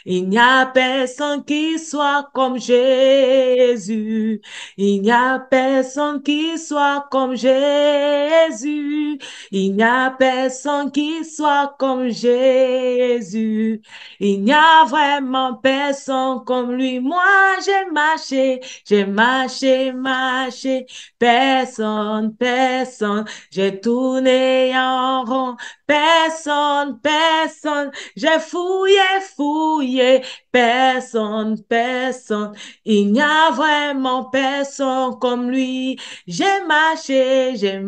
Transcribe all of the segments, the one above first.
Il n'y a personne qui soit comme Jésus. Il n'y a personne qui soit comme Jésus. Il n'y a personne qui soit comme Jésus. Il n'y a vraiment personne comme lui. Moi, j'ai marché, marché. Personne, personne. J'ai tourné en rond. Personne, personne. J'ai fouillé, fouillé. Personne, personne. Il n'y a vraiment personne comme lui. J'ai marché,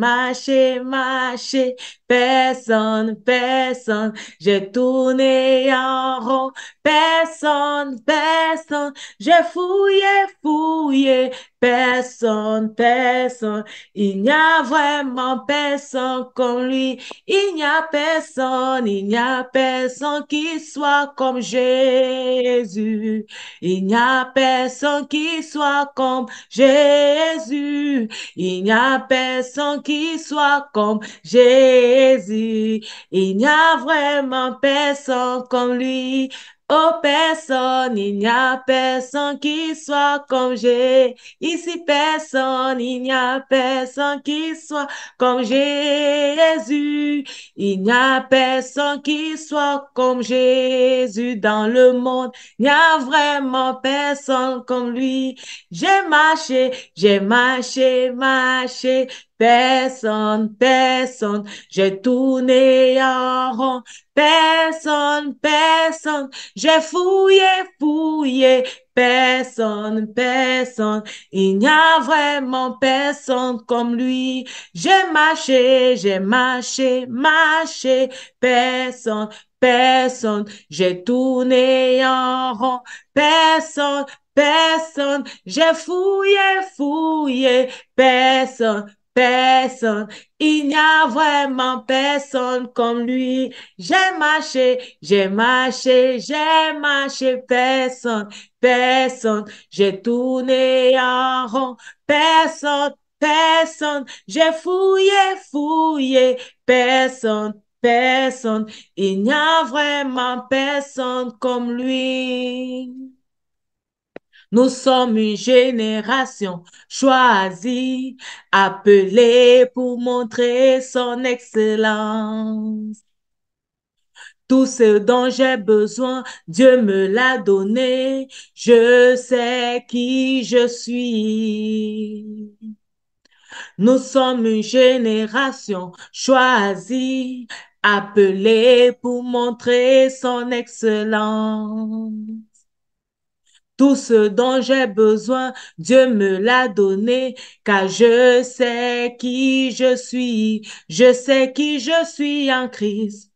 marché. Personne, personne. J'ai tourné en rond. Personne, personne. J'ai fouillé, fouillé. Personne, personne. Il n'y a vraiment personne comme lui. Il n'y a personne qui soit comme Jésus. Il n'y a personne qui soit comme Jésus. Il n'y a personne qui soit comme Jésus. Il n'y a vraiment personne comme lui. Oh, personne, il n'y a personne qui soit comme Jésus. Ici, personne, il n'y a personne qui soit comme Jésus. Il n'y a personne qui soit comme Jésus dans le monde. Il n'y a vraiment personne comme lui. J'ai marché, marché. Personne, personne. J'ai tourné en rond. Personne, personne. J'ai fouillé, fouillé. Personne, personne. Il n'y a vraiment personne comme lui. J'ai marché, marché. Personne, personne. J'ai tourné en rond. Personne, personne. J'ai fouillé, fouillé. Personne, personne. Il n'y a vraiment personne comme lui. J'ai marché. Personne, personne. J'ai tourné en rond. Personne, personne. J'ai fouillé, fouillé. Personne, personne. Il n'y a vraiment personne comme lui. Nous sommes une génération choisie, appelée pour montrer son excellence. Tout ce dont j'ai besoin, Dieu me l'a donné. Je sais qui je suis. Nous sommes une génération choisie, appelée pour montrer son excellence. Tout ce dont j'ai besoin, Dieu me l'a donné, car je sais qui je suis. Je sais qui je suis en Christ.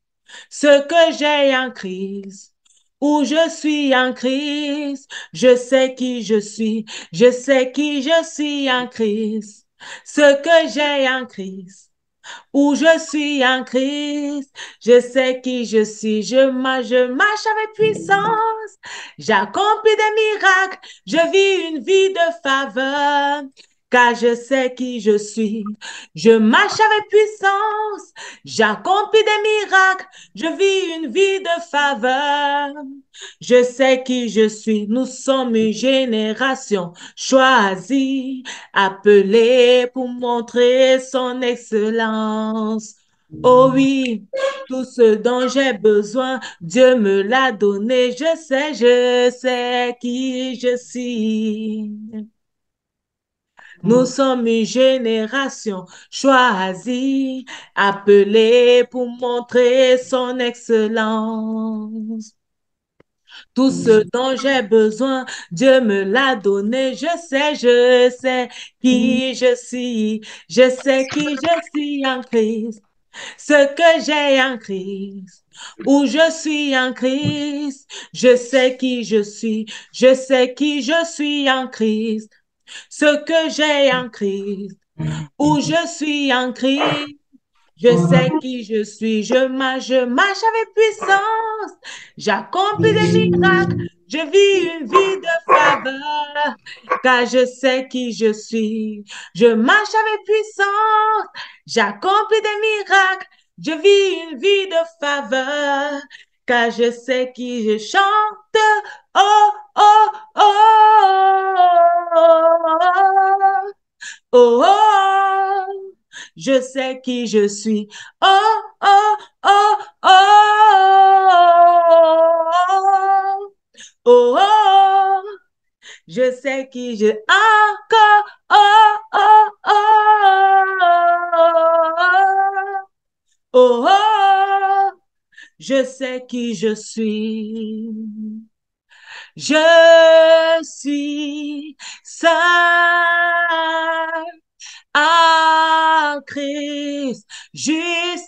Ce que j'ai en Christ. Où je suis en Christ, je sais qui je suis. Je sais qui je suis en Christ. Ce que j'ai en Christ. Où je suis en Christ, je sais qui je suis, je marche avec puissance, j'accomplis des miracles, je vis une vie de faveur, car je sais qui je suis, je marche avec puissance, j'accomplis des miracles, je vis une vie de faveur, je sais qui je suis, nous sommes une génération choisie, appelé pour montrer son excellence. Oh oui, tout ce dont j'ai besoin, Dieu me l'a donné. Je sais qui je suis. Nous sommes une génération choisie, appelée pour montrer son excellence. Tout ce dont j'ai besoin, Dieu me l'a donné. Je sais qui je suis. Je sais qui je suis en Christ. Ce que j'ai en Christ. Où je suis en Christ. Je sais qui je suis. Je sais qui je suis en Christ. Ce que j'ai en Christ. Où je suis en Christ. Je sais qui je suis, je marche avec puissance, j'accomplis des miracles, je vis une vie de faveur, car je sais qui je suis. Je marche avec puissance, j'accomplis des miracles, je vis une vie de faveur, car je sais qui je chante, oh, oh, oh, oh, oh, je sais qui je suis. Oh, oh, oh, oh, oh, oh, je sais qui je... Encore, oh, oh, oh, oh, oh, je sais qui je suis. Je suis seul en Christ, justifié,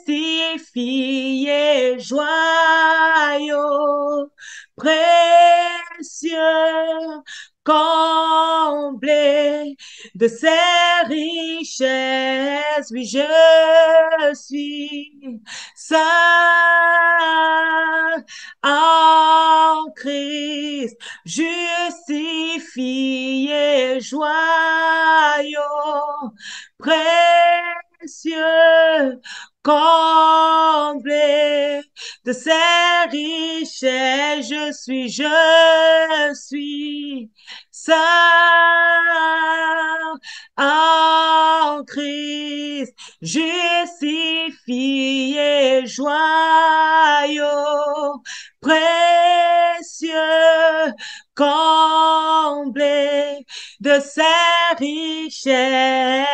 joyeux, précieux, comblé de ses richesses. Oui, je suis seul en Christ, justifié, joyeux, précieux, comblé de ses richesses. Je suis seul en Christ, justifié, joyeux, précieux, comblé de ses richesses.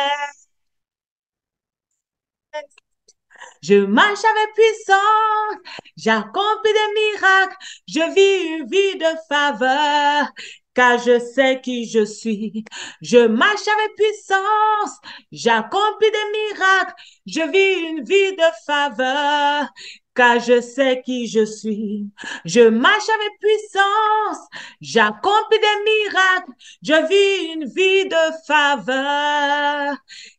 Je marche avec puissance, j'accomplis des miracles, je vis une vie de faveur, car je sais qui je suis. Je marche avec puissance, j'accomplis des miracles, je vis une vie de faveur, car je sais qui je suis. Je marche avec puissance, j'accomplis des miracles, je vis une vie de faveur,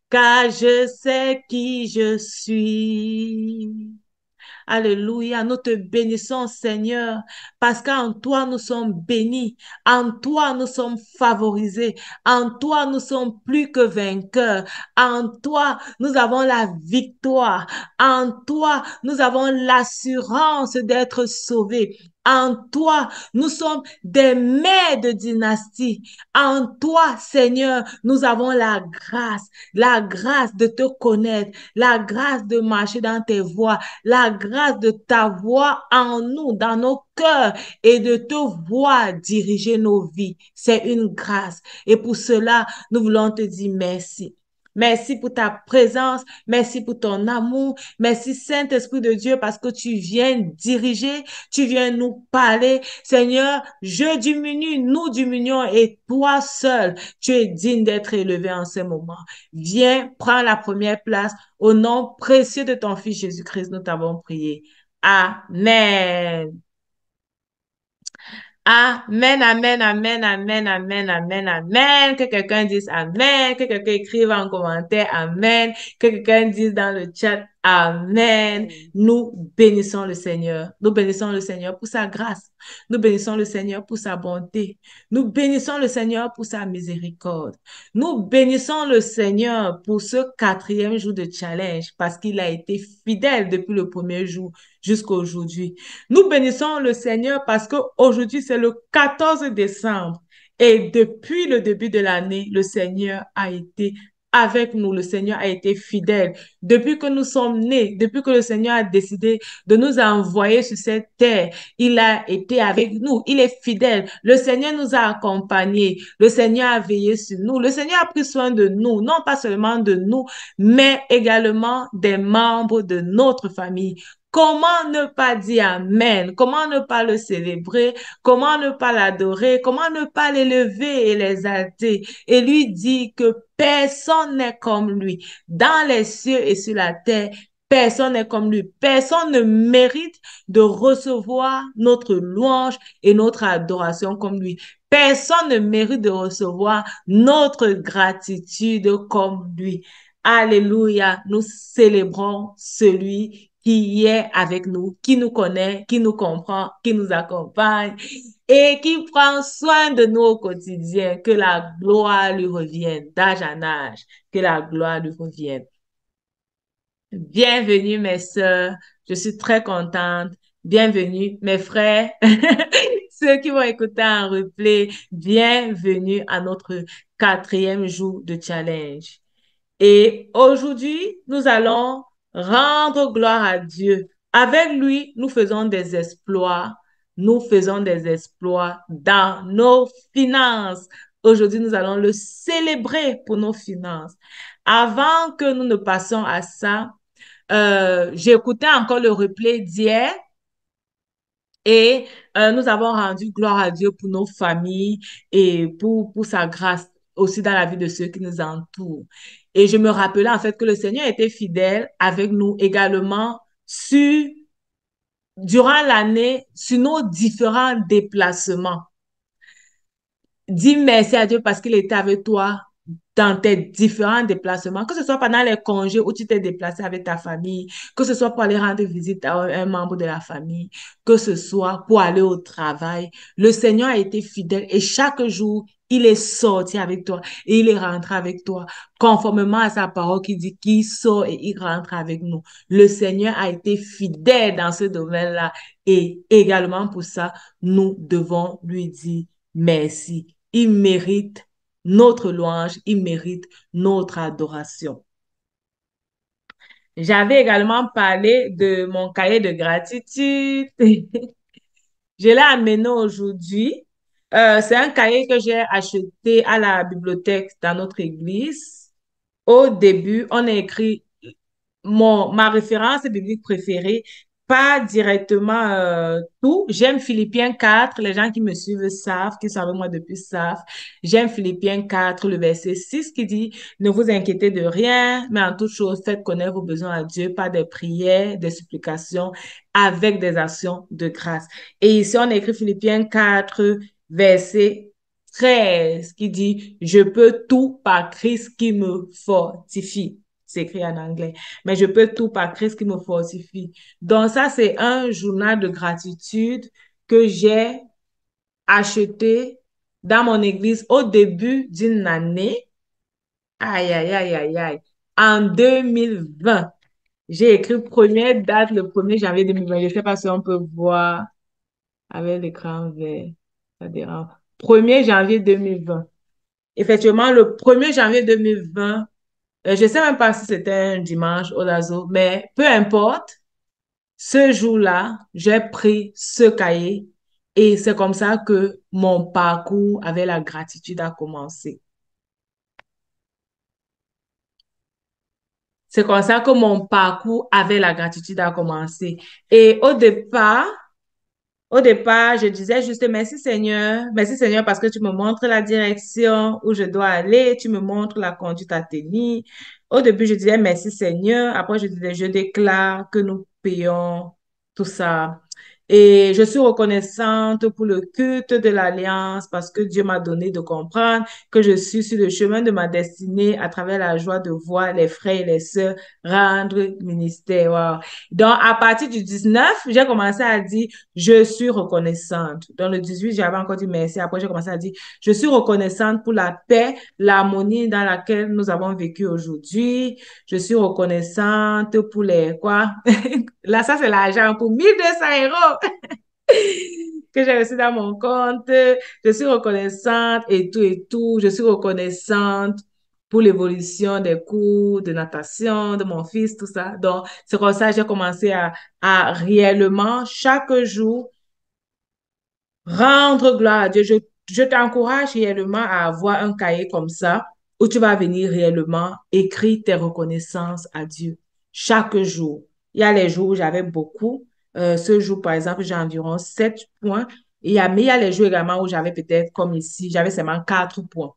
car je sais qui je suis. Alléluia, nous te bénissons, Seigneur, parce qu'en toi, nous sommes bénis, en toi, nous sommes favorisés, en toi, nous sommes plus que vainqueurs, en toi, nous avons la victoire, en toi, nous avons l'assurance d'être sauvés. En toi, nous sommes des mères de dynastie. En toi, Seigneur, nous avons la grâce de te connaître, la grâce de marcher dans tes voies, la grâce de ta voix en nous, dans nos cœurs et de te voir diriger nos vies. C'est une grâce. Et pour cela, nous voulons te dire merci. Merci pour ta présence, merci pour ton amour, merci Saint-Esprit de Dieu parce que tu viens diriger, tu viens nous parler. Seigneur, je diminue, nous diminuons et toi seul, tu es digne d'être élevé en ce moment. Viens, prends la première place. Au nom précieux de ton Fils Jésus-Christ, nous t'avons prié. Amen. Amen, amen, amen, amen, amen, amen, amen. Que quelqu'un dise amen, que quelqu'un écrive en commentaire amen, que quelqu'un dise dans le chat amen. Nous bénissons le Seigneur. Nous bénissons le Seigneur pour sa grâce. Nous bénissons le Seigneur pour sa bonté. Nous bénissons le Seigneur pour sa miséricorde. Nous bénissons le Seigneur pour ce 4e jour de challenge parce qu'il a été fidèle depuis le premier jour jusqu'à aujourd'hui. Nous bénissons le Seigneur parce qu'aujourd'hui, c'est le 14 décembre. Et depuis le début de l'année, le Seigneur a été avec nous. Le Seigneur a été fidèle. Depuis que nous sommes nés, depuis que le Seigneur a décidé de nous envoyer sur cette terre, il a été avec nous. Il est fidèle. Le Seigneur nous a accompagnés. Le Seigneur a veillé sur nous. Le Seigneur a pris soin de nous, non pas seulement de nous, mais également des membres de notre famille. Comment ne pas dire Amen? Comment ne pas le célébrer? Comment ne pas l'adorer? Comment ne pas l'élever et l'exalter? Et lui dit que personne n'est comme lui. Dans les cieux et sur la terre, personne n'est comme lui. Personne ne mérite de recevoir notre louange et notre adoration comme lui. Personne ne mérite de recevoir notre gratitude comme lui. Alléluia. Nous célébrons celui qui est avec nous, qui nous connaît, qui nous comprend, qui nous accompagne et qui prend soin de nous au quotidien. Que la gloire lui revienne d'âge en âge. Que la gloire lui revienne. Bienvenue mes sœurs, je suis très contente. Bienvenue mes frères. ceux qui vont écouter en replay, bienvenue à notre quatrième jour de challenge. Et aujourd'hui, nous allons rendre gloire à Dieu. Avec lui, nous faisons des exploits. Nous faisons des exploits dans nos finances. Aujourd'hui, nous allons le célébrer pour nos finances. Avant que nous ne passions à ça, j'ai écouté encore le replay d'hier et nous avons rendu gloire à Dieu pour nos familles et pour sa grâce aussi dans la vie de ceux qui nous entourent. Et je me rappelais en fait que le Seigneur était fidèle avec nous également durant l'année sur nos différents déplacements. Dis merci à Dieu parce qu'il était avec toi dans tes différents déplacements, que ce soit pendant les congés où tu t'es déplacé avec ta famille, que ce soit pour aller rendre visite à un membre de la famille, que ce soit pour aller au travail. Le Seigneur a été fidèle et chaque jour, il est sorti avec toi et il est rentré avec toi, conformément à sa parole qui dit qu'il sort et il rentre avec nous. Le Seigneur a été fidèle dans ce domaine-là et également pour ça, nous devons lui dire merci. Il mérite notre louange, il mérite notre adoration. J'avais également parlé de mon cahier de gratitude. Je l'ai amené aujourd'hui. C'est un cahier que j'ai acheté à la bibliothèque dans notre église. Au début, on a écrit ma référence biblique préférée, pas directement tout. J'aime Philippiens 4. Les gens qui me suivent savent, qui sont avec moi depuis savent. J'aime Philippiens 4, le verset 6 qui dit, ne vous inquiétez de rien, mais en toute chose, faites connaître vos besoins à Dieu par des prières, des supplications, avec des actions de grâce. Et ici, on a écrit Philippiens 4, verset 13 qui dit, je peux tout par Christ qui me fortifie. C'est écrit en anglais. Mais je peux tout par Christ qui me fortifie. Donc ça, c'est un journal de gratitude que j'ai acheté dans mon église au début d'une année. Aïe, aïe, aïe, aïe, aïe. En 2020. J'ai écrit première date, le 1er janvier 2020. Je ne sais pas si on peut voir avec l'écran vert. Ça dérange. 1er janvier 2020. Effectivement, le 1er janvier 2020, je sais même pas si c'était un dimanche au Lazo, mais peu importe. Ce jour-là, j'ai pris ce cahier et c'est comme ça que mon parcours avec la gratitude a commencé. C'est comme ça que mon parcours avec la gratitude a commencé. Et au départ, je disais juste merci Seigneur parce que tu me montres la direction où je dois aller, tu me montres la conduite à tenir. Au début, je disais merci Seigneur, après je disais je déclare que nous payons tout ça. Et je suis reconnaissante pour le culte de l'Alliance parce que Dieu m'a donné de comprendre que je suis sur le chemin de ma destinée à travers la joie de voir les frères et les sœurs rendre ministère. Wow. Donc, à partir du 19, j'ai commencé à dire, je suis reconnaissante. Dans le 18, j'avais encore dit merci. Après, j'ai commencé à dire, je suis reconnaissante pour la paix, l'harmonie dans laquelle nous avons vécu aujourd'hui. Je suis reconnaissante pour les, quoi? Là, ça, c'est l'argent pour 1 200 € que j'ai reçu dans mon compte. Je suis reconnaissante et tout et tout. Je suis reconnaissante pour l'évolution des cours de natation de mon fils, tout ça. Donc, c'est comme ça que j'ai commencé à réellement, chaque jour, rendre gloire à Dieu. Je t'encourage réellement à avoir un cahier comme ça où tu vas venir réellement écrire tes reconnaissances à Dieu chaque jour. Il y a les jours où j'avais beaucoup. Ce jour, par exemple, j'ai environ 7 points. Mais il y a les jours également où j'avais peut-être, comme ici, j'avais seulement 4 points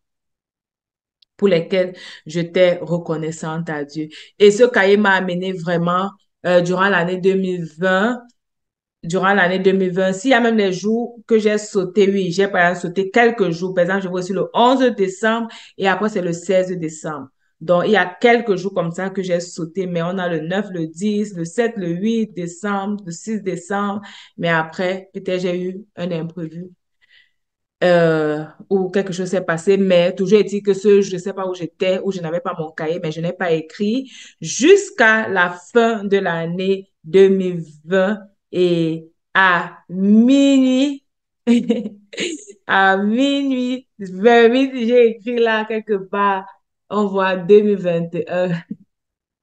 pour lesquels j'étais reconnaissante à Dieu. Et ce cahier m'a amené vraiment, durant l'année 2020, s'il y a même les jours que j'ai sauté, oui, j'ai par exemple sauté quelques jours. Par exemple, je vois sur le 11 décembre et après c'est le 16 décembre. Donc, il y a quelques jours comme ça que j'ai sauté, mais on a le 9, le 10, le 7, le 8 décembre, le 6 décembre. Mais après, peut-être j'ai eu un imprévu ou quelque chose s'est passé, mais toujours est-il que je ne sais pas où j'étais, où je n'avais pas mon cahier, mais je n'ai pas écrit jusqu'à la fin de l'année 2020 et à minuit, À minuit, vers midi, j'ai écrit là quelque part, on voit 2021.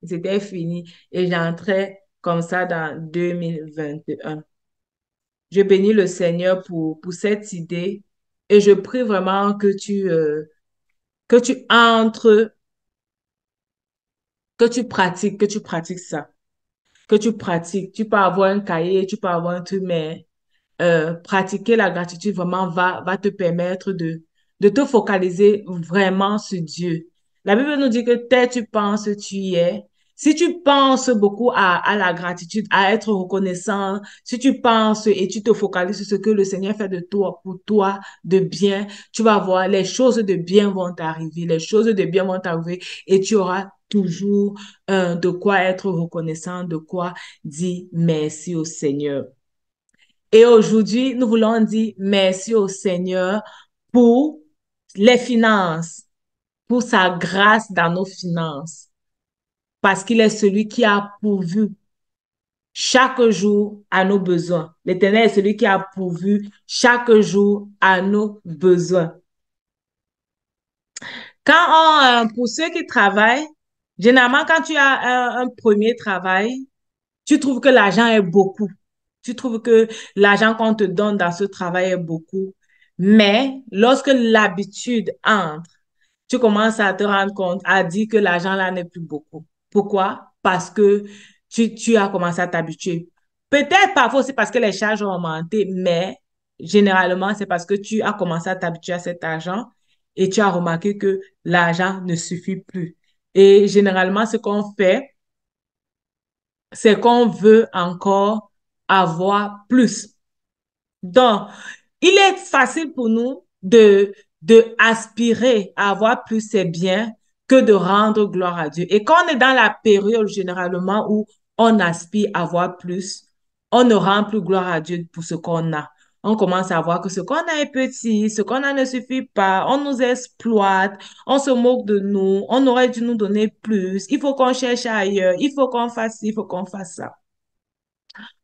C'était fini et j'entrais comme ça dans 2021. Je bénis le Seigneur pour cette idée et je prie vraiment que tu entres, que tu pratiques ça, que tu pratiques. Tu peux avoir un cahier, tu peux avoir un truc, mais pratiquer la gratitude vraiment va te permettre de te focaliser vraiment sur Dieu. La Bible nous dit que tel tu penses, tu y es. Si tu penses beaucoup à la gratitude, à être reconnaissant, si tu penses et tu te focalises sur ce que le Seigneur fait de toi, pour toi, de bien, tu vas voir, les choses de bien vont t'arriver, les choses de bien vont t'arriver et tu auras toujours de quoi être reconnaissant, de quoi dire merci au Seigneur. Et aujourd'hui, nous voulons dire merci au Seigneur pour les finances, pour sa grâce dans nos finances, parce qu'il est celui qui a pourvu chaque jour à nos besoins. L'Éternel est celui qui a pourvu chaque jour à nos besoins. Pour ceux qui travaillent, généralement, quand tu as un premier travail, tu trouves que l'argent est beaucoup. Tu trouves que l'argent qu'on te donne dans ce travail est beaucoup. Mais lorsque l'habitude entre, tu commences à te rendre compte, à dire que l'argent là n'est plus beaucoup. Pourquoi? Parce que tu as commencé à t'habituer. Peut-être parfois aussi parce que les charges ont augmenté, mais généralement, c'est parce que tu as commencé à t'habituer à cet argent et tu as remarqué que l'argent ne suffit plus. Et généralement, ce qu'on fait, c'est qu'on veut encore avoir plus. Donc, il est facile pour nous de aspirer à avoir plus, c'est bien, que de rendre gloire à Dieu. Et quand on est dans la période généralement où on aspire à avoir plus, on ne rend plus gloire à Dieu pour ce qu'on a. On commence à voir que ce qu'on a est petit, ce qu'on a ne suffit pas, on nous exploite, on se moque de nous, on aurait dû nous donner plus, il faut qu'on cherche ailleurs, il faut qu'on fasse ci, il faut qu'on fasse ça.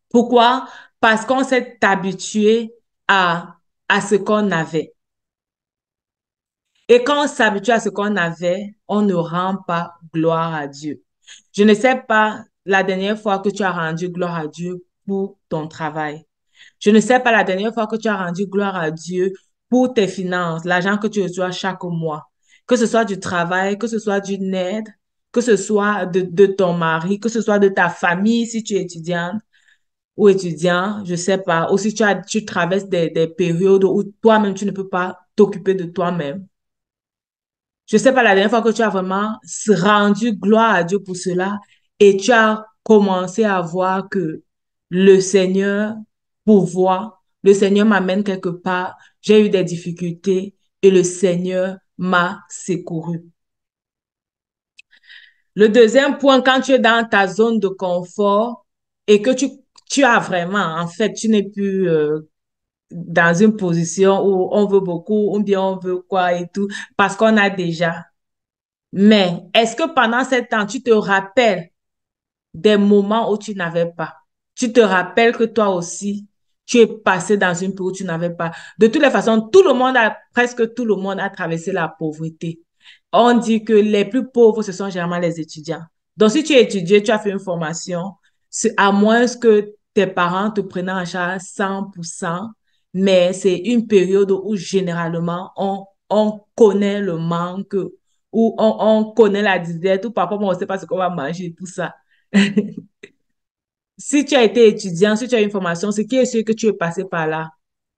Pourquoi? Parce qu'on s'est habitué à ce qu'on avait. Et quand on s'habitue à ce qu'on avait, on ne rend pas gloire à Dieu. Je ne sais pas la dernière fois que tu as rendu gloire à Dieu pour ton travail. Je ne sais pas la dernière fois que tu as rendu gloire à Dieu pour tes finances, l'argent que tu reçois chaque mois. Que ce soit du travail, que ce soit d'une aide, que ce soit de ton mari, que ce soit de ta famille si tu es étudiante ou étudiant, je sais pas. Aussi, tu traverses des périodes où toi-même, tu ne peux pas t'occuper de toi-même. Je sais pas la dernière fois que tu as vraiment rendu gloire à Dieu pour cela et tu as commencé à voir que le Seigneur pourvoit, le Seigneur m'amène quelque part, j'ai eu des difficultés et le Seigneur m'a secouru. Le deuxième point, quand tu es dans ta zone de confort et que tu as vraiment, en fait, tu n'es plus dans une position où on veut beaucoup, ou bien on veut quoi et tout, parce qu'on a déjà. Mais est-ce que pendant ce temps, tu te rappelles des moments où tu n'avais pas? Tu te rappelles que toi aussi, tu es passé dans une période où tu n'avais pas. De toutes les façons, presque tout le monde a traversé la pauvreté. On dit que les plus pauvres, ce sont généralement les étudiants. Donc, si tu es étudiant, tu as fait une formation, c'est à moins que tes parents te prennent en charge 100%, mais c'est une période où généralement on connaît le manque, où on connaît la disette, ou parfois on ne sait pas ce qu'on va manger, tout ça. Si tu as été étudiant, si tu as une formation, c'est qui est sûr que tu es passé par là.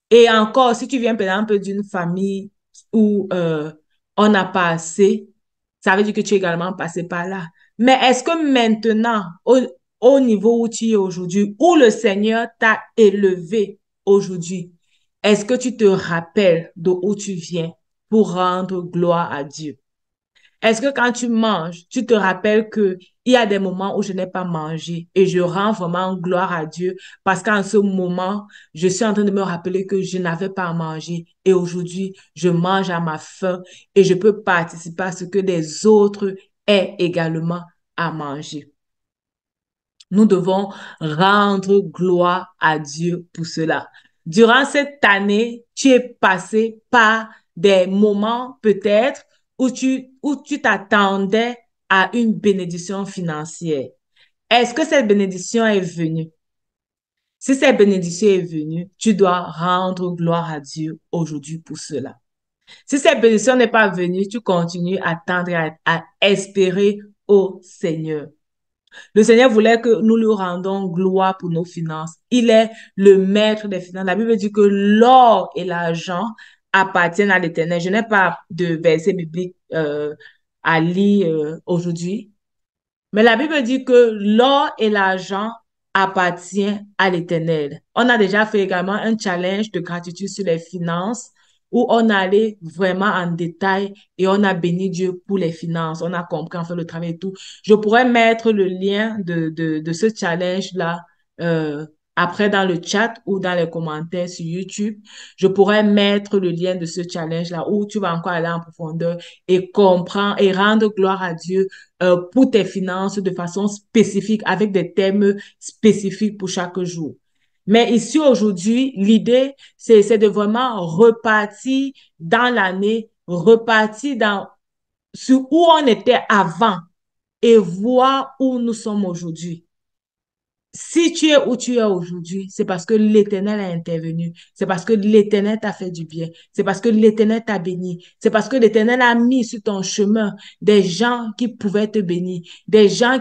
Et encore, si tu viens par exemple d'une famille où on n'a pas assez, ça veut dire que tu es également passé par là. Mais est-ce que maintenant, au niveau où tu es aujourd'hui, où le Seigneur t'a élevé aujourd'hui, est-ce que tu te rappelles d'où tu viens pour rendre gloire à Dieu? Est-ce que quand tu manges, tu te rappelles que il y a des moments où je n'ai pas mangé et je rends vraiment gloire à Dieu parce qu'en ce moment, je suis en train de me rappeler que je n'avais pas à manger et aujourd'hui, je mange à ma faim et je peux participer à ce que les autres aient également à manger. Nous devons rendre gloire à Dieu pour cela. Durant cette année, tu es passé par des moments peut-être où tu t'attendais à une bénédiction financière. Est-ce que cette bénédiction est venue? Si cette bénédiction est venue, tu dois rendre gloire à Dieu aujourd'hui pour cela. Si cette bénédiction n'est pas venue, tu continues à attendre, à espérer au Seigneur. Le Seigneur voulait que nous lui rendons gloire pour nos finances. Il est le maître des finances. La Bible dit que l'or et l'argent appartiennent à l'Éternel. Je n'ai pas de verset biblique à lire aujourd'hui, mais la Bible dit que l'or et l'argent appartiennent à l'Éternel. On a déjà fait également un challenge de gratitude sur les finances où on allait vraiment en détail et on a béni Dieu pour les finances. On a compris en fait le travail et tout. Je pourrais mettre le lien de ce challenge-là euh, après dans le chat ou dans les commentaires sur YouTube. Je pourrais mettre le lien de ce challenge-là où tu vas encore aller en profondeur et comprendre et rendre gloire à Dieu pour tes finances de façon spécifique, avec des thèmes spécifiques pour chaque jour. Mais ici, aujourd'hui, l'idée, c'est de vraiment repartir dans l'année, repartir sur où on était avant et voir où nous sommes aujourd'hui. Si tu es où tu es aujourd'hui, c'est parce que l'Éternel a intervenu. C'est parce que l'Éternel t'a fait du bien. C'est parce que l'Éternel t'a béni. C'est parce que l'Éternel a mis sur ton chemin des gens qui pouvaient te bénir, des gens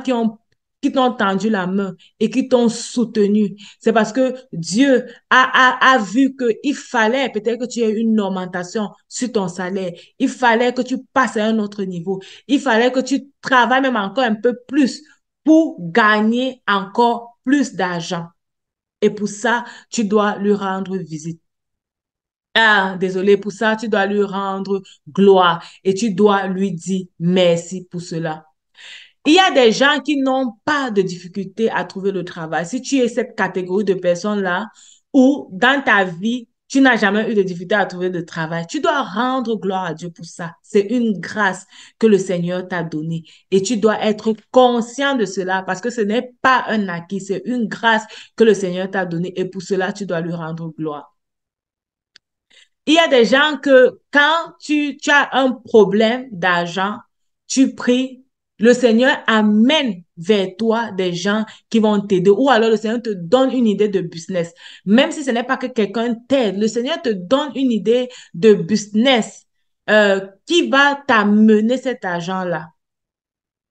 qui t'ont tendu la main et qui t'ont soutenu. C'est parce que Dieu a vu qu'il fallait peut-être que tu aies une augmentation sur ton salaire. Il fallait que tu passes à un autre niveau. Il fallait que tu travailles même encore un peu plus pour gagner encore plus d'argent. Et pour ça, tu dois lui rendre visite. Ah, désolé, pour ça, tu dois lui rendre gloire et tu dois lui dire merci pour cela. Il y a des gens qui n'ont pas de difficulté à trouver le travail. Si tu es cette catégorie de personnes-là, ou dans ta vie, tu n'as jamais eu de difficulté à trouver de travail, tu dois rendre gloire à Dieu pour ça. C'est une grâce que le Seigneur t'a donnée. Et tu dois être conscient de cela parce que ce n'est pas un acquis, c'est une grâce que le Seigneur t'a donnée. Et pour cela, tu dois lui rendre gloire. Il y a des gens que quand tu as un problème d'argent, tu pries, le Seigneur amène vers toi des gens qui vont t'aider ou alors le Seigneur te donne une idée de business. Même si ce n'est pas que quelqu'un t'aide, le Seigneur te donne une idée de business qui va t'amener cet argent-là.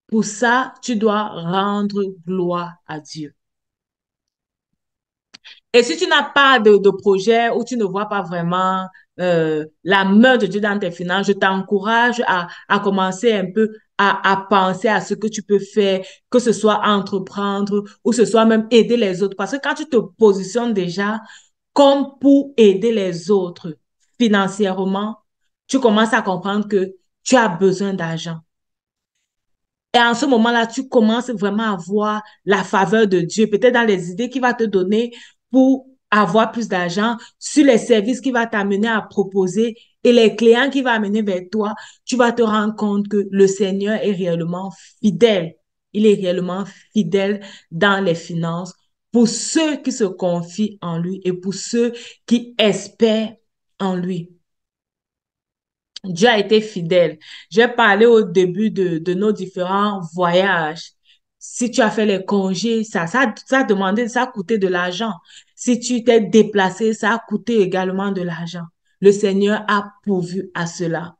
Pour ça, tu dois rendre gloire à Dieu. Et si tu n'as pas de projet ou tu ne vois pas vraiment la main de Dieu dans tes finances, je t'encourage à commencer un peu à penser à ce que tu peux faire, que ce soit entreprendre ou ce soit même aider les autres. Parce que quand tu te positionnes déjà comme pour aider les autres financièrement, tu commences à comprendre que tu as besoin d'argent. Et en ce moment-là, tu commences vraiment à voir la faveur de Dieu, peut-être dans les idées qu'il va te donner pour avoir plus d'argent, sur les services qu'il va t'amener à proposer et les clients qu'il va amener vers toi, tu vas te rendre compte que le Seigneur est réellement fidèle. Il est réellement fidèle dans les finances pour ceux qui se confient en lui et pour ceux qui espèrent en lui. Dieu a été fidèle. J'ai parlé au début de nos différents voyages. Si tu as fait les congés, ça a demandé, ça a coûté de l'argent. Si tu t'es déplacé, ça a coûté également de l'argent. Le Seigneur a pourvu à cela.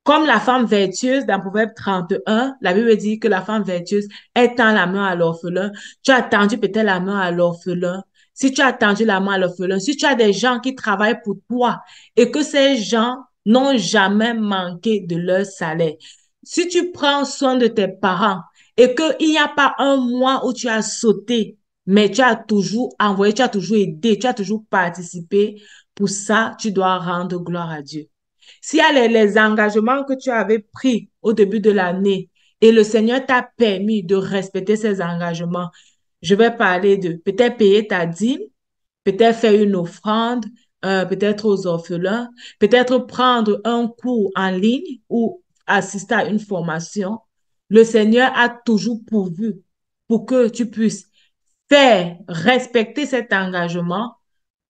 Comme la femme vertueuse dans Proverbe 31, la Bible dit que la femme vertueuse, elle tend la main à l'orphelin. Tu as tendu peut-être la main à l'orphelin. Si tu as tendu la main à l'orphelin, si tu as des gens qui travaillent pour toi et que ces gens n'ont jamais manqué de leur salaire, si tu prends soin de tes parents et qu'il n'y a pas un mois où tu as sauté, mais tu as toujours envoyé, tu as toujours aidé, tu as toujours participé, pour ça, tu dois rendre gloire à Dieu. S'il y a les engagements que tu avais pris au début de l'année et le Seigneur t'a permis de respecter ces engagements, je vais parler de peut-être payer ta dîme, peut-être faire une offrande, peut-être aux orphelins, peut-être prendre un cours en ligne ou assister à une formation. Le Seigneur a toujours pourvu pour que tu puisses faire respecter cet engagement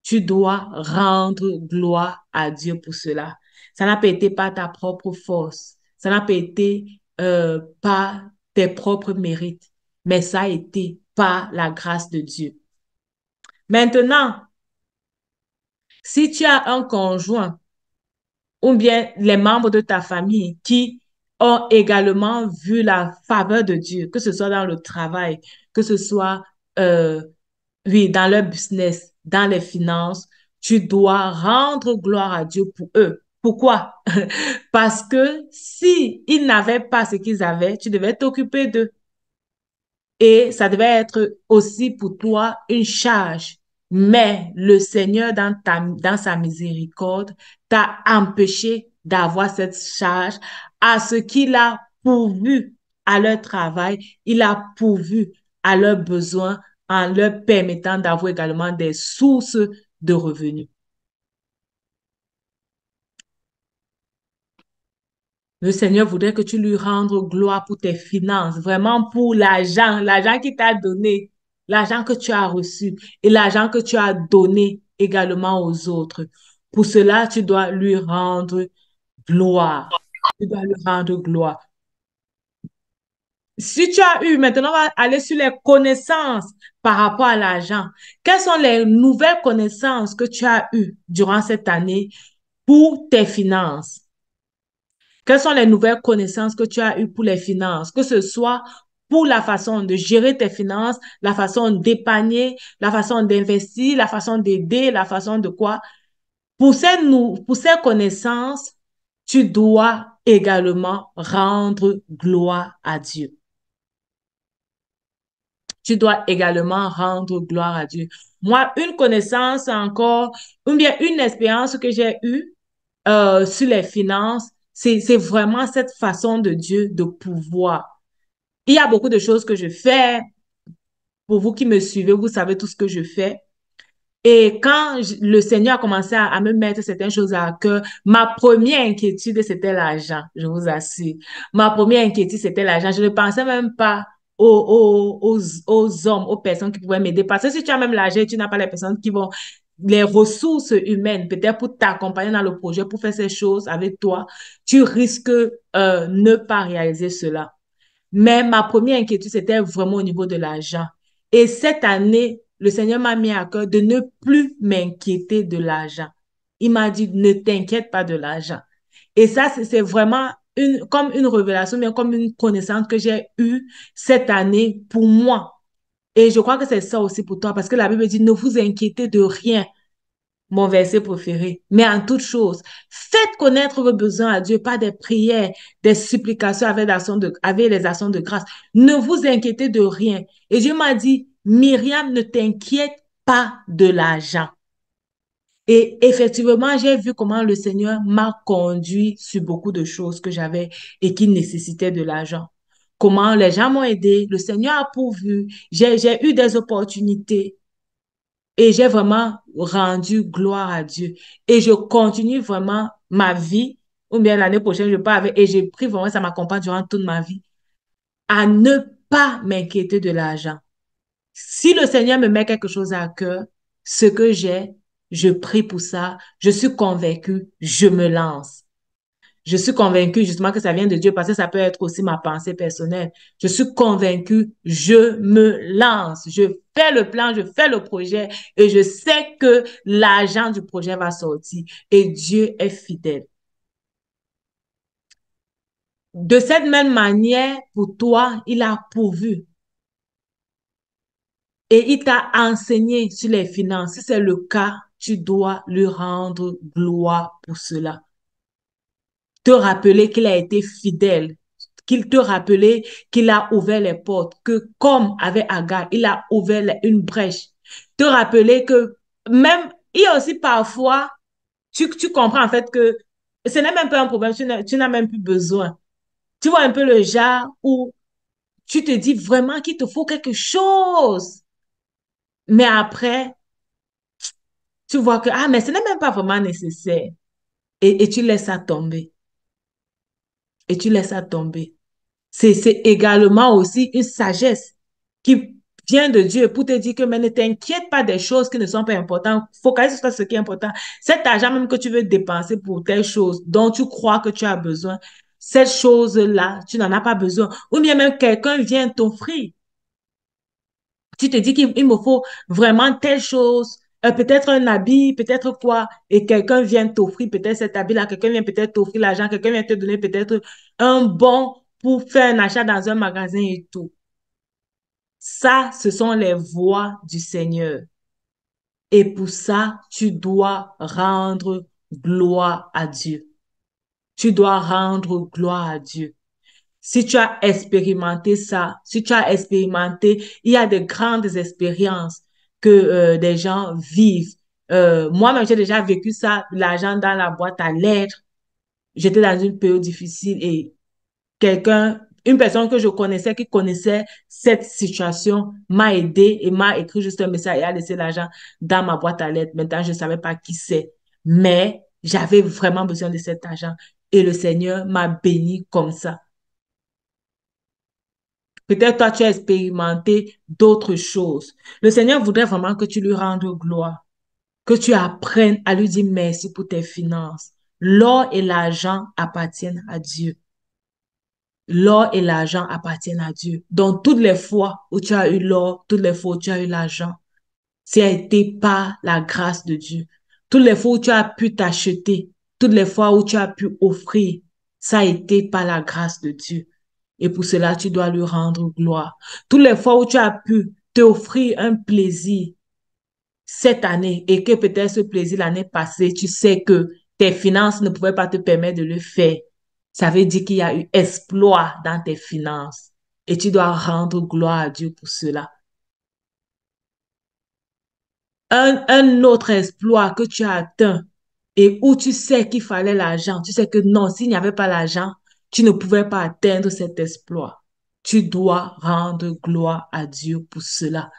Tu dois rendre gloire à Dieu pour cela. Ça n'a pas été par ta propre force. Ça n'a pas été par tes propres mérites, mais ça a été par la grâce de Dieu. Maintenant, si tu as un conjoint ou bien les membres de ta famille qui ont également vu la faveur de Dieu, que ce soit dans le travail, que ce soit euh, oui, dans leur business, dans les finances, tu dois rendre gloire à Dieu pour eux. Pourquoi? Parce que si ils n'avaient pas ce qu'ils avaient, tu devais t'occuper d'eux. Et ça devait être aussi pour toi une charge. Mais le Seigneur, dans sa miséricorde, t'a empêché d'avoir cette charge à ce qu'il a pourvu à leur travail. Il a pourvu à leurs besoins en leur permettant d'avoir également des sources de revenus. Le Seigneur voudrait que tu lui rendes gloire pour tes finances, vraiment pour l'argent qu'il t'a donné, l'argent que tu as reçu et l'argent que tu as donné également aux autres. Pour cela, tu dois lui rendre gloire. Tu dois lui rendre gloire. Si tu as eu, maintenant, on va aller sur les connaissances par rapport à l'argent. Quelles sont les nouvelles connaissances que tu as eues durant cette année pour tes finances? Quelles sont les nouvelles connaissances que tu as eues pour les finances, que ce soit pour la façon de gérer tes finances, la façon d'épargner, la façon d'investir, la façon d'aider, la façon de quoi? Pour ces connaissances, tu dois également rendre gloire à Dieu. Tu dois également rendre gloire à Dieu. Moi, une connaissance encore, ou bien une expérience que j'ai eue sur les finances, c'est vraiment cette façon de Dieu de pouvoir. Il y a beaucoup de choses que je fais. Pour vous qui me suivez, vous savez tout ce que je fais. Et quand le Seigneur a commencé à me mettre certaines choses à cœur, ma première inquiétude, c'était l'argent, je vous assure. Ma première inquiétude, c'était l'argent. Je ne pensais même pas aux hommes, aux personnes qui pouvaient m'aider. Parce que si tu as même l'argent, tu n'as pas les personnes qui vont, les ressources humaines, peut-être pour t'accompagner dans le projet, pour faire ces choses avec toi, tu risques ne pas réaliser cela. Mais ma première inquiétude, c'était vraiment au niveau de l'argent. Et cette année, le Seigneur m'a mis à cœur de ne plus m'inquiéter de l'argent. Il m'a dit, ne t'inquiète pas de l'argent. Et ça, c'est vraiment comme une révélation, mais comme une connaissance que j'ai eue cette année pour moi. Et je crois que c'est ça aussi pour toi, parce que la Bible dit, ne vous inquiétez de rien, mon verset préféré. Mais en toute chose, faites connaître vos besoins à Dieu par des prières, des supplications avec les actions de grâce. Ne vous inquiétez de rien. Et Dieu m'a dit, Myriam, ne t'inquiète pas de l'argent. Et effectivement, j'ai vu comment le Seigneur m'a conduit sur beaucoup de choses que j'avais et qui nécessitaient de l'argent. Comment les gens m'ont aidé, le Seigneur a pourvu, j'ai eu des opportunités. Et j'ai vraiment rendu gloire à Dieu. Et je continue vraiment ma vie, ou bien l'année prochaine, je pars avec, et j'ai pris vraiment, ça m'accompagne durant toute ma vie, à ne pas m'inquiéter de l'argent. Si le Seigneur me met quelque chose à cœur, ce que j'ai, je prie pour ça, je suis convaincue, je me lance. Je suis convaincue justement que ça vient de Dieu parce que ça peut être aussi ma pensée personnelle. Je suis convaincue, je me lance. Je fais le plan, je fais le projet et je sais que l'argent du projet va sortir et Dieu est fidèle. De cette même manière, pour toi, il a pourvu et il t'a enseigné sur les finances. Si c'est le cas, tu dois lui rendre gloire pour cela. Te rappeler qu'il a été fidèle, qu'il te rappelait qu'il a ouvert les portes, que comme avec Agar, il a ouvert une brèche. Te rappeler que même, il y a aussi parfois, tu comprends en fait que ce n'est même pas un problème, tu n'as même plus besoin. Tu vois un peu le genre où tu te dis vraiment qu'il te faut quelque chose. Mais après, tu vois que, ah, mais ce n'est même pas vraiment nécessaire. Et tu laisses ça tomber. Et tu laisses ça tomber. C'est également aussi une sagesse qui, vient de Dieu pour te dire que mais ne t'inquiète pas des choses qui ne sont pas importantes. Focalise sur ce qui est important. Cet argent même que tu veux dépenser pour telle chose dont tu crois que tu as besoin, cette chose-là, tu n'en as pas besoin. Ou bien même quelqu'un vient t'offrir. Tu te dis qu'il me faut vraiment telle chose, peut-être un habit, peut-être quoi, et quelqu'un vient t'offrir peut-être cet habit-là, quelqu'un vient peut-être t'offrir l'argent, quelqu'un vient te donner peut-être un bon pour faire un achat dans un magasin et tout. Ça, ce sont les voies du Seigneur. Et pour ça, tu dois rendre gloire à Dieu. Tu dois rendre gloire à Dieu. Si tu as expérimenté ça, si tu as expérimenté, il y a de grandes expériences que des gens vivent. Moi-même, j'ai déjà vécu ça, l'argent dans la boîte à lettres. J'étais dans une période difficile et une personne que je connaissais, qui connaissait cette situation, m'a aidé et m'a écrit juste un message et a laissé l'argent dans ma boîte à lettres. Maintenant, je ne savais pas qui c'est, mais j'avais vraiment besoin de cet argent et le Seigneur m'a béni comme ça. Peut-être toi, tu as expérimenté d'autres choses. Le Seigneur voudrait vraiment que tu lui rendes gloire, que tu apprennes à lui dire merci pour tes finances. L'or et l'argent appartiennent à Dieu. L'or et l'argent appartiennent à Dieu. Donc, toutes les fois où tu as eu l'or, toutes les fois où tu as eu l'argent, ça a été par la grâce de Dieu. Toutes les fois où tu as pu t'acheter, toutes les fois où tu as pu offrir, ça a été par la grâce de Dieu. Et pour cela, tu dois lui rendre gloire. Toutes les fois où tu as pu t'offrir un plaisir cette année et que peut-être ce plaisir l'année passée, tu sais que tes finances ne pouvaient pas te permettre de le faire. Ça veut dire qu'il y a eu exploit dans tes finances et tu dois rendre gloire à Dieu pour cela. Un autre exploit que tu as atteint et où tu sais qu'il fallait l'argent, tu sais que non, s'il n'y avait pas l'argent, tu ne pouvais pas atteindre cet exploit. Tu dois rendre gloire à Dieu pour cela.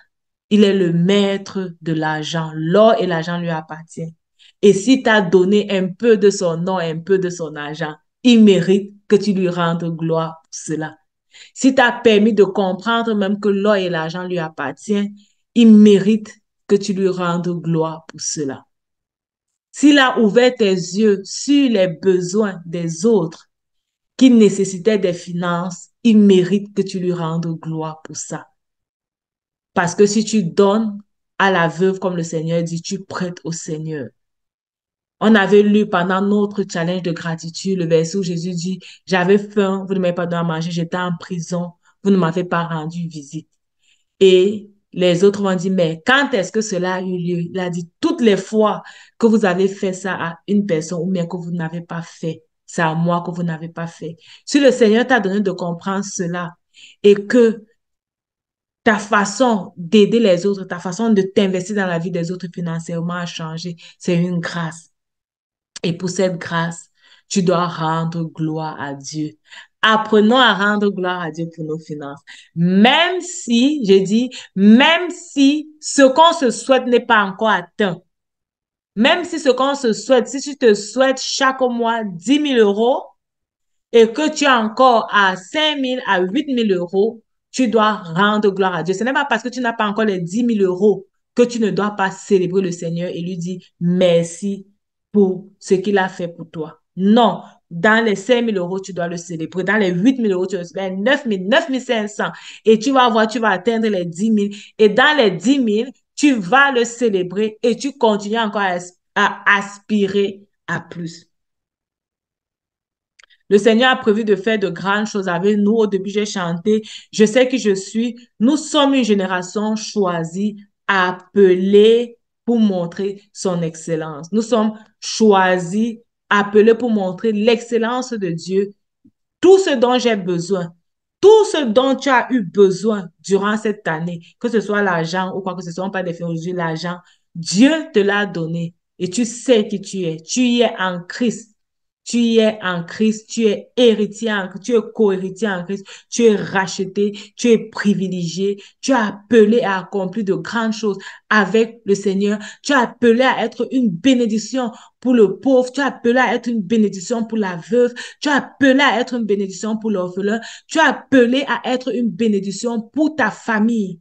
Il est le maître de l'argent. L'or et l'argent lui appartiennent. Et si tu as donné un peu de son or, un peu de son argent, il mérite que tu lui rendes gloire pour cela. Si tu as permis de comprendre même que l'or et l'argent lui appartiennent, il mérite que tu lui rendes gloire pour cela. S'il a ouvert tes yeux sur les besoins des autres qui nécessitaient des finances, il mérite que tu lui rendes gloire pour ça. Parce que si tu donnes à la veuve, comme le Seigneur dit, tu prêtes au Seigneur. On avait lu pendant notre challenge de gratitude le verset où Jésus dit, j'avais faim, vous ne m'avez pas donné à manger, j'étais en prison, vous ne m'avez pas rendu visite. Et les autres m'ont dit, mais quand est-ce que cela a eu lieu? Il a dit, toutes les fois que vous avez fait ça à une personne ou bien que vous n'avez pas fait, c'est à moi que vous n'avez pas fait. Si le Seigneur t'a donné de comprendre cela et que ta façon d'aider les autres, ta façon de t'investir dans la vie des autres financièrement a changé, c'est une grâce. Et pour cette grâce, tu dois rendre gloire à Dieu. Apprenons à rendre gloire à Dieu pour nos finances. Même si, j'ai dit, même si ce qu'on se souhaite n'est pas encore atteint, même si ce qu'on se souhaite, si tu te souhaites chaque mois 10 000 € et que tu es encore à 5 000, à 8 000 € tu dois rendre gloire à Dieu. Ce n'est pas parce que tu n'as pas encore les 10 000 € que tu ne dois pas célébrer le Seigneur et lui dire merci pour ce qu'il a fait pour toi. Non, dans les 5 000 € tu dois le célébrer. Dans les 8 000 €, tu dois le célébrer. 9 000, 9 500. Et tu vas voir, tu vas atteindre les 10 000. Et dans les 10 000, tu vas le célébrer et tu continues encore à aspirer à plus. Le Seigneur a prévu de faire de grandes choses avec nous. Au début, j'ai chanté, je sais qui je suis. Nous sommes une génération choisie, appelée pour montrer son excellence. Nous sommes choisis, appelés pour montrer l'excellence de Dieu. Tout ce dont j'ai besoin, tout ce dont tu as eu besoin durant cette année, que ce soit l'argent ou quoi que ce soit, on parle des finances aujourd'hui, l'argent, Dieu te l'a donné et tu sais qui tu es. Tu y es en Christ. Tu y es en Christ, tu es héritier en Christ, tu es co-héritier en Christ, tu es racheté, tu es privilégié, tu es appelé à accomplir de grandes choses avec le Seigneur, tu es appelé à être une bénédiction pour le pauvre, tu es appelé à être une bénédiction pour la veuve, tu es appelé à être une bénédiction pour l'orphelin, tu es appelé à être une bénédiction pour ta famille.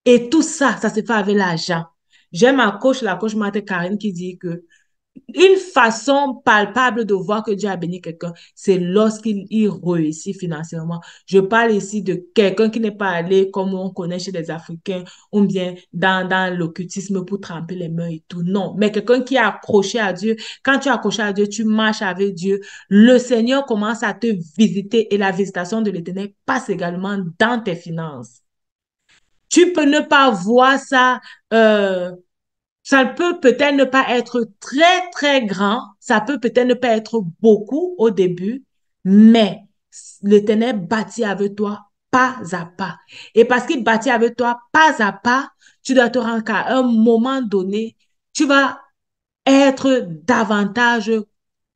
Et tout ça, ça se fait avec l'argent. J'ai ma coach, la coach Marthe Karine, qui dit que une façon palpable de voir que Dieu a béni quelqu'un, c'est lorsqu'il réussit financièrement. Je parle ici de quelqu'un qui n'est pas allé, comme on connaît chez les Africains, ou bien dans l'occultisme pour tremper les mains et tout. Non, mais quelqu'un qui est accroché à Dieu. Quand tu es accroché à Dieu, tu marches avec Dieu. Le Seigneur commence à te visiter et la visitation de l'Éternel passe également dans tes finances. Tu peux ne pas voir ça, ça peut peut-être ne pas être très, très grand, ça peut peut-être ne pas être beaucoup au début, mais l'Éternel bâtit avec toi pas à pas. Et parce qu'il bâtit avec toi pas à pas, tu dois te rendre qu'à un moment donné, tu vas être davantage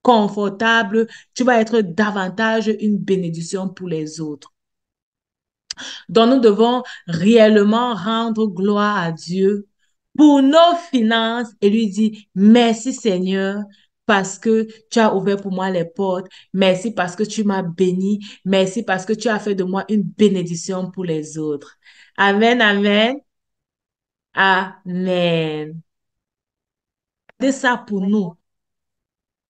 confortable, tu vas être davantage une bénédiction pour les autres. Donc, nous devons réellement rendre gloire à Dieu pour nos finances et lui dire merci Seigneur parce que tu as ouvert pour moi les portes. Merci parce que tu m'as béni. Merci parce que tu as fait de moi une bénédiction pour les autres. Amen, amen, amen. C'est ça pour nous.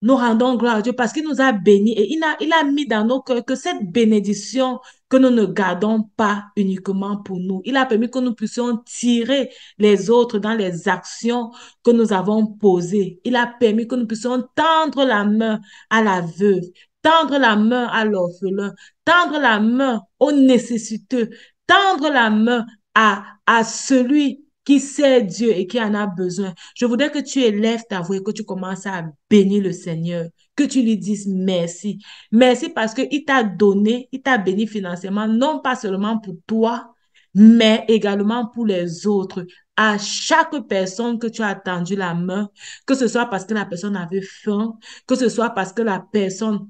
Nous rendons gloire à Dieu parce qu'il nous a bénis et il a mis dans nos cœurs que cette bénédiction que nous ne gardons pas uniquement pour nous. Il a permis que nous puissions tirer les autres dans les actions que nous avons posées. Il a permis que nous puissions tendre la main à la veuve, tendre la main à l'orphelin, tendre la main aux nécessiteux, tendre la main à celui qui sait Dieu et qui en a besoin. Je voudrais que tu élèves ta voix et que tu commences à bénir le Seigneur, que tu lui dises merci. Merci parce qu'il t'a donné, il t'a béni financièrement, non pas seulement pour toi, mais également pour les autres. À chaque personne que tu as tendu la main, que ce soit parce que la personne avait faim, que ce soit parce que la personne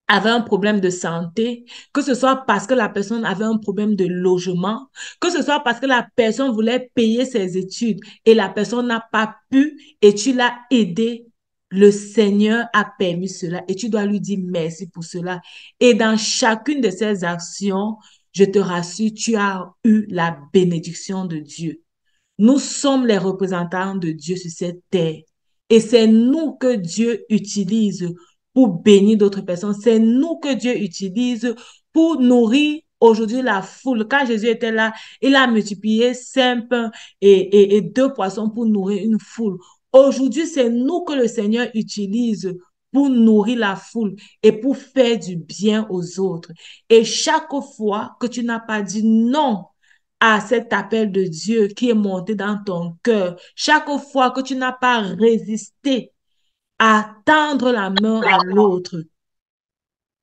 avait un problème de santé, que ce soit parce que la personne avait un problème de logement, que ce soit parce que la personne voulait payer ses études et la personne n'a pas pu et tu l'as aidé, le Seigneur a permis cela et tu dois lui dire merci pour cela. Et dans chacune de ces actions, je te rassure, tu as eu la bénédiction de Dieu. Nous sommes les représentants de Dieu sur cette terre. Et c'est nous que Dieu utilise pour bénir d'autres personnes. C'est nous que Dieu utilise pour nourrir aujourd'hui la foule. Quand Jésus était là, il a multiplié 5 pains et 2 poissons pour nourrir une foule. Aujourd'hui, c'est nous que le Seigneur utilise pour nourrir la foule et pour faire du bien aux autres. Et chaque fois que tu n'as pas dit non à cet appel de Dieu qui est monté dans ton cœur, chaque fois que tu n'as pas résisté à tendre la main à l'autre,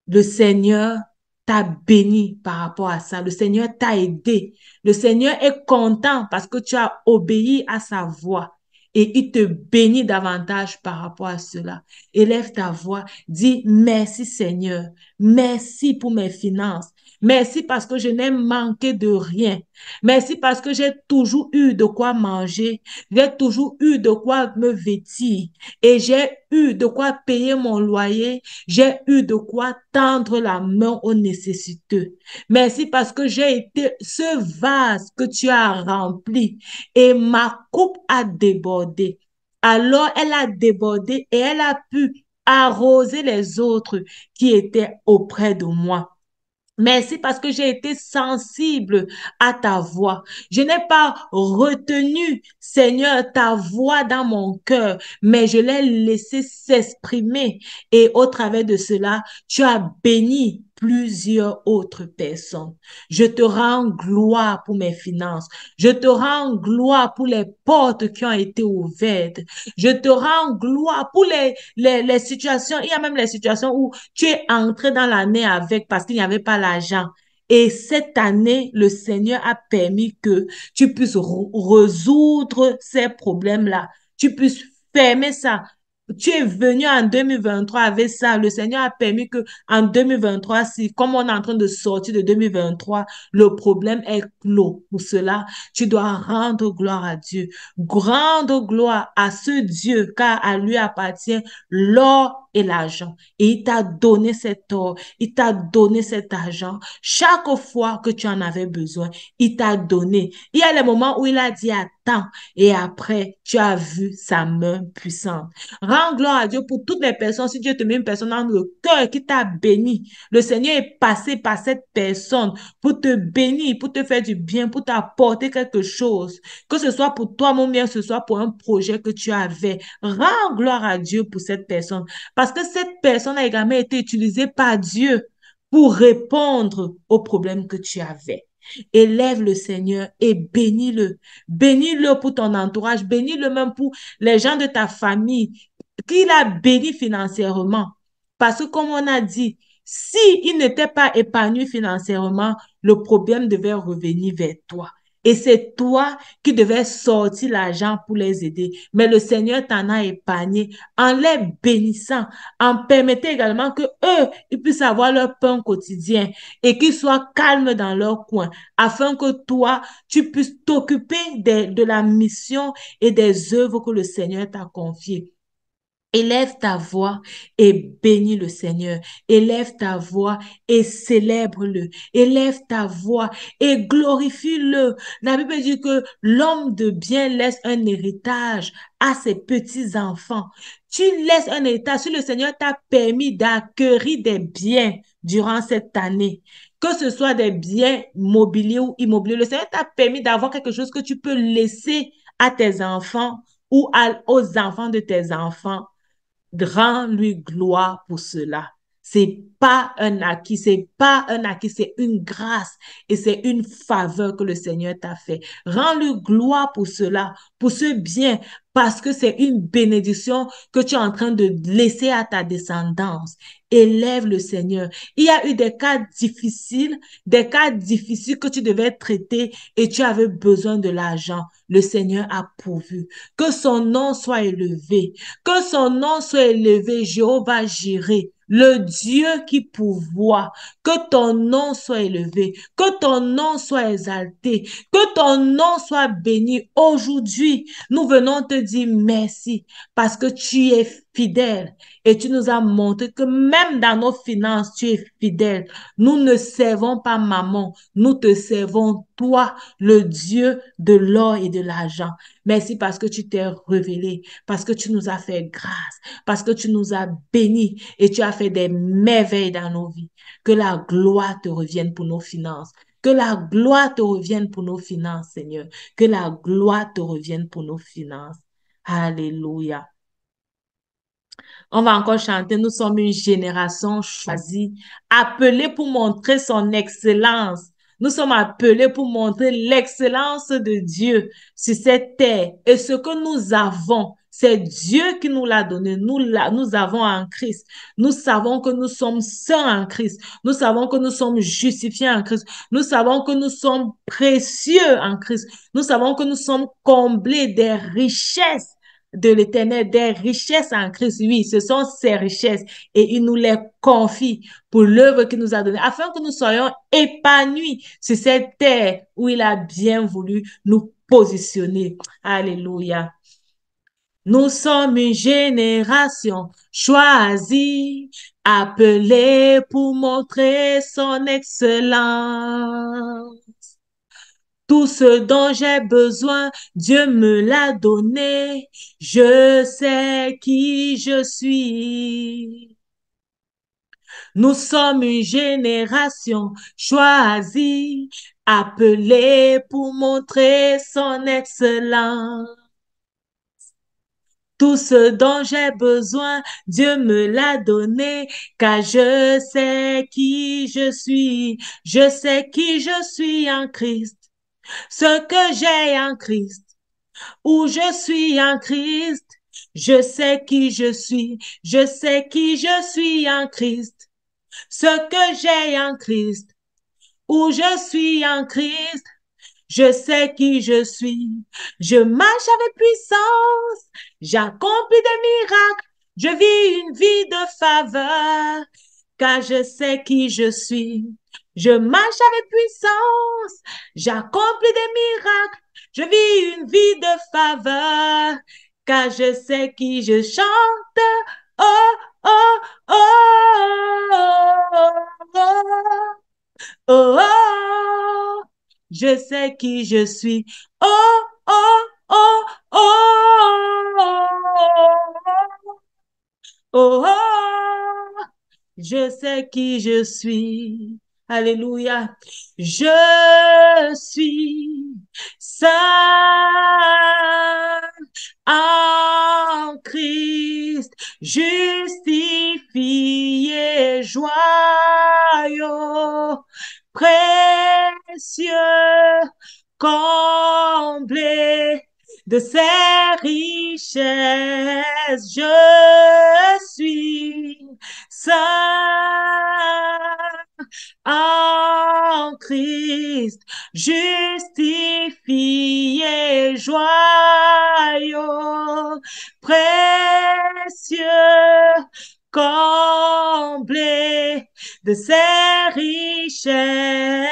le Seigneur t'a béni par rapport à ça. Le Seigneur t'a aidé. Le Seigneur est content parce que tu as obéi à sa voix. Et il te bénit davantage par rapport à cela. Élève ta voix, dis merci Seigneur, merci pour mes finances, merci parce que je n'ai manqué de rien, merci parce que j'ai toujours eu de quoi manger, j'ai toujours eu de quoi me vêtir et j'ai eu de quoi payer mon loyer, j'ai eu de quoi tendre la main aux nécessiteux. Merci parce que j'ai été ce vase que tu as rempli et ma coupe a débordé. Alors elle a débordé et elle a pu arroser les autres qui étaient auprès de moi. Merci parce que j'ai été sensible à ta voix. Je n'ai pas retenu, Seigneur, ta voix dans mon cœur, mais je l'ai laissé s'exprimer. Et au travers de cela, tu as béni plusieurs autres personnes. Je te rends gloire pour mes finances. Je te rends gloire pour les portes qui ont été ouvertes. Je te rends gloire pour les situations. Il y a même les situations où tu es entré dans l'année avec parce qu'il n'y avait pas l'argent. Et cette année, le Seigneur a permis que tu puisses résoudre ces problèmes-là. Tu puisses fermer ça. Tu es venu en 2023 avec ça. Le Seigneur a permis que en 2023, si, comme on est en train de sortir de 2023, le problème est clos. Pour cela, tu dois rendre gloire à Dieu. Rendre gloire à ce Dieu, car à lui appartient l'or et l'argent. Et il t'a donné cet or, il t'a donné cet argent. Chaque fois que tu en avais besoin, il t'a donné. Il y a les moments où il a dit attends et après, tu as vu sa main puissante. Rends gloire à Dieu pour toutes les personnes. Si Dieu te met une personne dans le cœur qui t'a béni, le Seigneur est passé par cette personne pour te bénir, pour te faire du bien, pour t'apporter quelque chose. Que ce soit pour toi, mon bien, que ce soit pour un projet que tu avais. Rends gloire à Dieu pour cette personne. Parce que cette personne a également été utilisée par Dieu pour répondre aux problèmes que tu avais. Élève le Seigneur et bénis-le. Bénis-le pour ton entourage, bénis-le même pour les gens de ta famille qu'il a béni financièrement. Parce que comme on a dit, si il n'était pas épanoui financièrement, le problème devait revenir vers toi. Et c'est toi qui devais sortir l'argent pour les aider. Mais le Seigneur t'en a épargné en les bénissant, en permettant également que eux, ils puissent avoir leur pain quotidien et qu'ils soient calmes dans leur coin, afin que toi, tu puisses t'occuper de la mission et des œuvres que le Seigneur t'a confiées. Élève ta voix et bénis le Seigneur. Élève ta voix et célèbre-le. Élève ta voix et glorifie-le. La Bible dit que l'homme de bien laisse un héritage à ses petits-enfants. Tu laisses un héritage. Si le Seigneur t'a permis d'acquérir des biens durant cette année, que ce soit des biens mobiliers ou immobiliers, le Seigneur t'a permis d'avoir quelque chose que tu peux laisser à tes enfants ou aux enfants de tes enfants. Rends-lui gloire pour cela. C'est pas un acquis, c'est pas un acquis, c'est une grâce et c'est une faveur que le Seigneur t'a fait. Rends-lui gloire pour cela, pour ce bien, parce que c'est une bénédiction que tu es en train de laisser à ta descendance. Élève le Seigneur. Il y a eu des cas difficiles que tu devais traiter et tu avais besoin de l'argent. Le Seigneur a pourvu. Que son nom soit élevé. Que son nom soit élevé, Jéhovah Jireh, le Dieu qui pourvoit. Que ton nom soit élevé, que ton nom soit exalté, que ton nom soit béni. Aujourd'hui, nous venons te dire merci parce que tu es fidèle et tu nous as montré que même dans nos finances, tu es fidèle. Nous ne servons pas maman, nous te servons toi, le Dieu de l'or et de l'argent. Merci parce que tu t'es révélé, parce que tu nous as fait grâce, parce que tu nous as bénis et tu as fait des merveilles dans nos vies. Que la gloire te revienne pour nos finances. Que la gloire te revienne pour nos finances, Seigneur. Que la gloire te revienne pour nos finances. Alléluia. On va encore chanter, nous sommes une génération choisie, appelée pour montrer son excellence. Nous sommes appelés pour montrer l'excellence de Dieu sur cette terre. Et ce que nous avons, c'est Dieu qui nous l'a donné. Nous avons en Christ. Nous savons que nous sommes saints en Christ. Nous savons que nous sommes justifiés en Christ. Nous savons que nous sommes précieux en Christ. Nous savons que nous sommes comblés des richesses de l'Éternel, des richesses en Christ. Oui, ce sont ses richesses et il nous les confie pour l'œuvre qu'il nous a donnée, afin que nous soyons épanouis sur cette terre où il a bien voulu nous positionner. Alléluia. Nous sommes une génération choisie, appelée pour montrer son excellence. Tout ce dont j'ai besoin, Dieu me l'a donné. Je sais qui je suis. Nous sommes une génération choisie, appelée pour montrer son excellence. Tout ce dont j'ai besoin, Dieu me l'a donné, car je sais qui je suis. Je sais qui je suis en Christ. Ce que j'ai en Christ, où je suis en Christ, je sais qui je suis, je sais qui je suis en Christ. Ce que j'ai en Christ, où je suis en Christ, je sais qui je suis. Je marche avec puissance, j'accomplis des miracles, je vis une vie de faveur, car je sais qui je suis. Je marche avec puissance, j'accomplis des miracles, je vis une vie de faveur, car je sais qui je chante. Oh, oh, je sais qui je suis. Oh, oh, oh, oh, oh, oh, je sais qui je suis. Alléluia. Je suis saint en Christ, justifié, joyeux, précieux, comblé de ses richesses. Je suis saint en Christ, justifié, joyeux, précieux, comblé de ses richesses.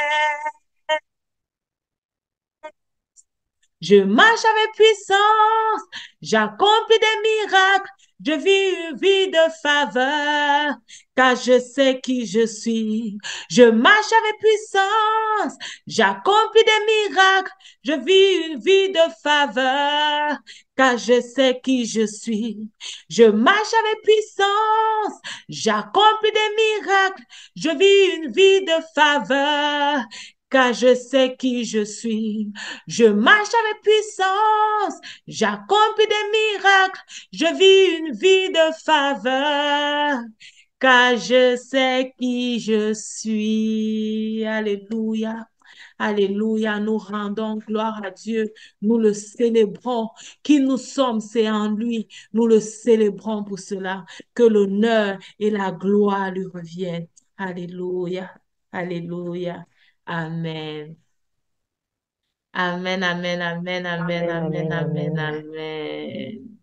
Je marche avec puissance, j'accomplis des miracles, je vis une vie de faveur, car je sais qui je suis. Je marche avec puissance, j'accomplis des miracles, je vis une vie de faveur, car je sais qui je suis. Je marche avec puissance, j'accomplis des miracles, je vis une vie de faveur, car je sais qui je suis. Je marche avec puissance, j'accomplis des miracles, je vis une vie de faveur, car je sais qui je suis. Alléluia. Alléluia, nous rendons gloire à Dieu, nous le célébrons. Qui nous sommes, c'est en lui. Nous le célébrons pour cela. Que l'honneur et la gloire lui reviennent. Alléluia, alléluia, amen. Amen, amen, amen, amen, Amen, amen, amen, amen, amen. amen.